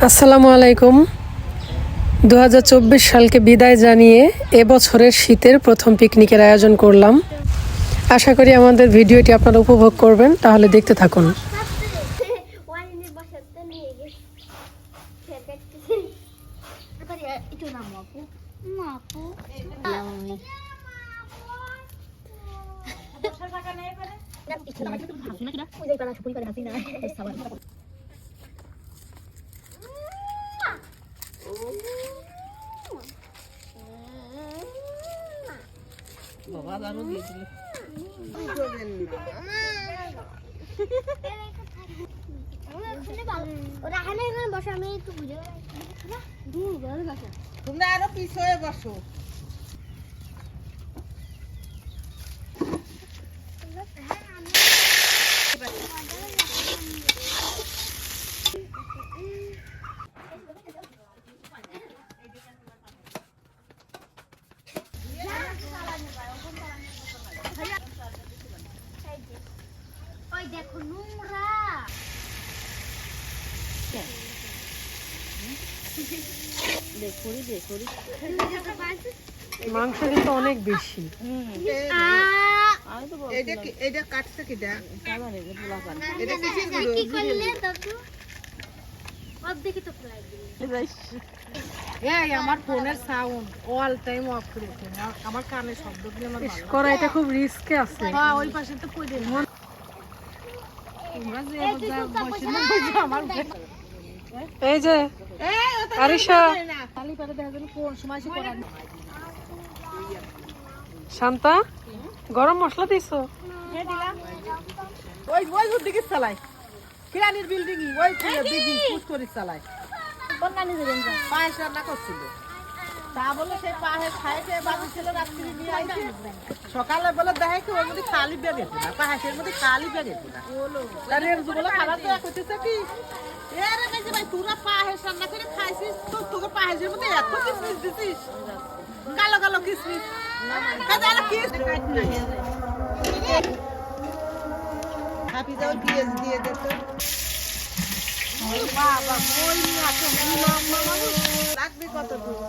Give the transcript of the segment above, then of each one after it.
আসসালামু আলাইকুম। 2024 সালকে বিদায় জানিয়ে এবছরের শীতের প্রথম পিকনিকের আয়োজন করলাম। আশা করি আমাদের ভিডিওটি আপনারা উপভোগ করবেন, তাহলে দেখতে থাকুন। তোমরা আরো পিছনে বসো। দেখো নোংরা মাংস কিন্তু অনেক বেশি। এটা কাটছে কিটা? এটা কি করলে দাদু অর্ধেকই তো ফেলাই দিলে। এই আমার ফোনের সাউন্ড অল টাইম অফ করে রাখো। আমার কানে শব্দ দিলে আমার ভালো। করা এটা খুব রিস্কে আছে। হ্যাঁ ওই পাশে তো কই দেন। তোমরা যে বসে না আমার এই যে আরিশা, খালি পারে দেখা যায় কোন সময় সে করা। শান্তা, গরম মশলা দিছো? হ্যাঁ দিলাম। ওই দিকে চালাই। কিরানির বিল্ডিং ওই দিদি পুশ করে চালাই। কোন নানি যাবেন যা পায়েস রান্না করছিল। তা বলে সেই পায়েস খাইছে বাবু ছিল রাত্রি নিয়ে আইছে। সকালে বলে দেখে কি ওর মধ্যে খালি বের হতো না, পায়েসের মধ্যে খালি বের হতো না। তাহলে এর বলে খাবার তো করতেছে কি এরে মেজে ভাই তোরা পায়েস রান্না করে খাইছিস তো তোকে পায়েসের মধ্যে এত কিসমিস দিছিস, কালো কালো কিসমিস কাজে আর কি হাফি যাও পিএস দিয়ে দে তো। বাবা কই নি আছে লম্বা মানুষ লাগবে কত দূর?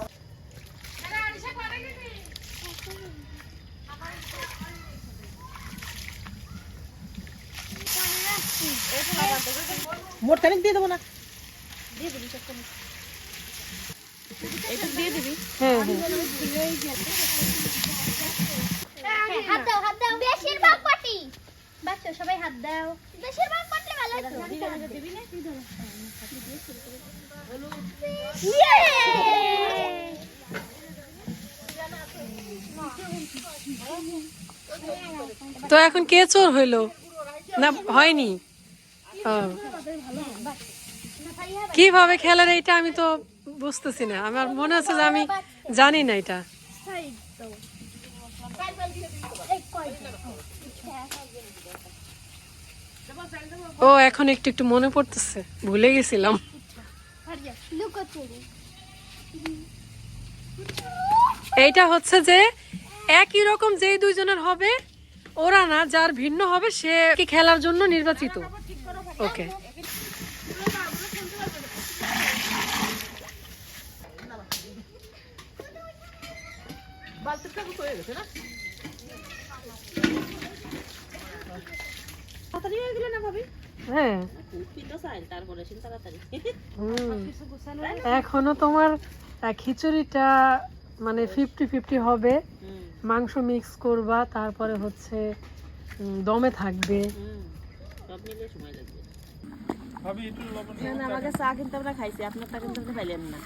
মোট খানিক দিয়ে দেবো না? দিয়ে দিবি সব করে এটা দিয়ে দিবি। হ্যাঁ হাত দাও বেশিরভাগ পাটি বাচ্চা সবাই হাত দাও বেশিরভাগ পাটলে ভালো তো দিবি না তুই ধর ইয়ে তো এখন কে চোর হইলো না? হয়নি। কিভাবে খেলার এইটা আমি তো বুঝতেছি না। আমার মনে হচ্ছে যে আমি জানি না এটা। ও এখন একটু একটু মনে পড়তেছে, ভুলে গেছিলাম। এইটা হচ্ছে যে একই রকম যেই দুইজনের হবে ওরা না, যার ভিন্ন হবে সে কি খেলার জন্য নির্বাচিত। ওকে, হ্যাঁ এখনো তোমার খিচুড়িটা মানে 50-50 হবে। মাংস মিক্স করবা, তারপরে হচ্ছে দমে থাকবে। আমাকে চা কিন্তু আমরা খাইছি, আপনার তা কিন্তু আপনি পাইলেন না।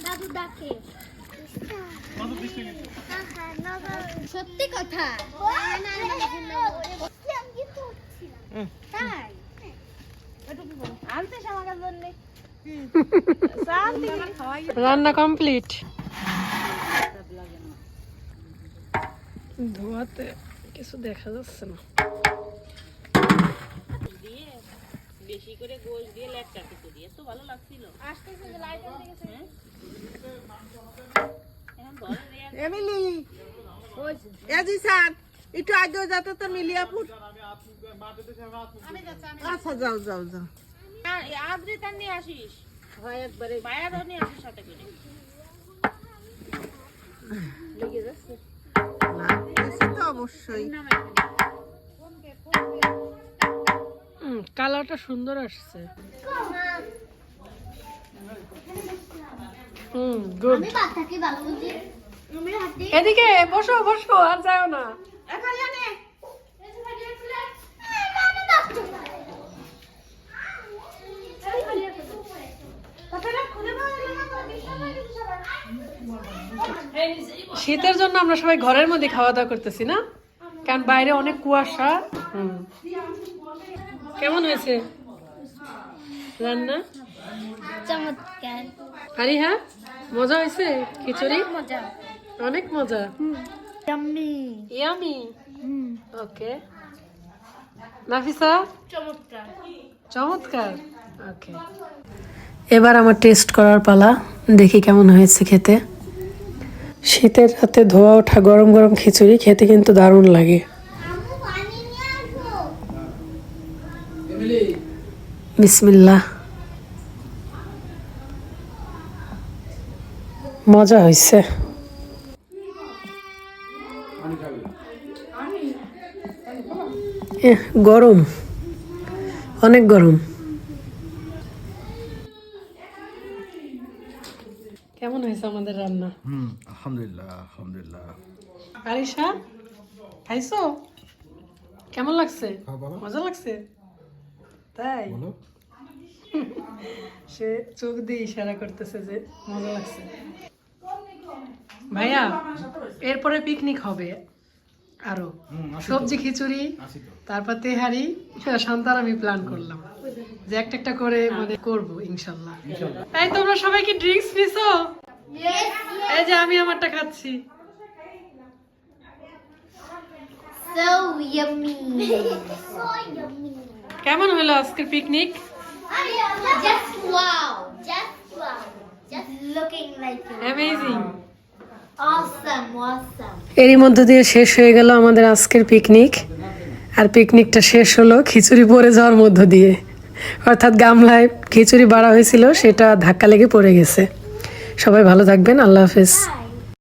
দাদু ডাকে সত্যি কথা আনতে আমাকে জন্য রান্না কমপ্লিট। ধোয়াতে কিছু দেখা যাচ্ছে না। বেশি করে গোশ দিয়ে লেটকা কিছু দিয়ে তো ভালো লাগছিল। আসতেছে যে লাইট এসে গেছে। এমিলি এ জিসান একটু আগেও যাতে তো মিলিয়াপুর। আচ্ছা যাও যাও যাও। আদ্রিতা নিয়ে আসিস, হয় একবারে মায়ারও নিয়ে আসিস সাথে করে। লাগতেছে তো অবশ্যই। কালারটা সুন্দর আসছে। গুড। আমি বাচ্চাকে ভালো বুঝি আমি হাত দিয়ে এদিকে বসো বসো, আর যাও না। শীতের জন্য আমরা সবাই ঘরের মধ্যে খাওয়া দাওয়া করতেছি না, কারণ বাইরে অনেক কুয়াশা। কেমন হয়েছে রান্না? চমৎকার আরে হ্যাঁ, মজা হয়েছে খিচুড়ি? মজা অনেক মজা। Yummy yummy. ওকে নাফিসা? চমৎকার। চমৎকার। ওকে, এবার আমার টেস্ট করার পালা, দেখি কেমন হয়েছে খেতে। শীতের রাতে ধোয়া ওঠা গরম গরম খিচুড়ি খেতে কিন্তু দারুণ লাগে। আমু পানি নিয়ে আসবো বিসমিল্লাহ। মজা হয়েছে। গরম, অনেক গরম। কেমন হয়েছে আমাদের রান্না? আলহামদুলিল্লাহ আলহামদুলিল্লাহ। আরিশা খাইছো? কেমন লাগছে? মজা লাগছে? তাই সে চোখ দিয়ে ইশারা করতেছে যে মজা লাগছে। ভাইয়া এরপরে পিকনিক হবে আরো, সবজি খিচুড়ি, তারপর তেহারি, শান্তার আমি প্ল্যান করলাম যে একটা একটা করে মানে করবো ইনশাল্লাহ। তাই তোমরা সবাই কি ড্রিঙ্কস নিছো? এই যে আমি আমারটা খাচ্ছি। so yummy so yummy কেমন হলো আজকের picnic? just wow just looking like amazing, awesome এরই মধ্য দিয়ে শেষ হয়ে গেল আমাদের আজকের পিকনিক। আর পিকনিকটা শেষ হলো খিচুড়ি পড়ে যাওয়ার মধ্য দিয়ে, অর্থাৎ গামলায় খিচুড়ি বাড়া হয়েছিল সেটা ধাক্কা লেগে পড়ে গেছে। সবাই ভালো থাকবেন, আল্লাহ হাফেজ।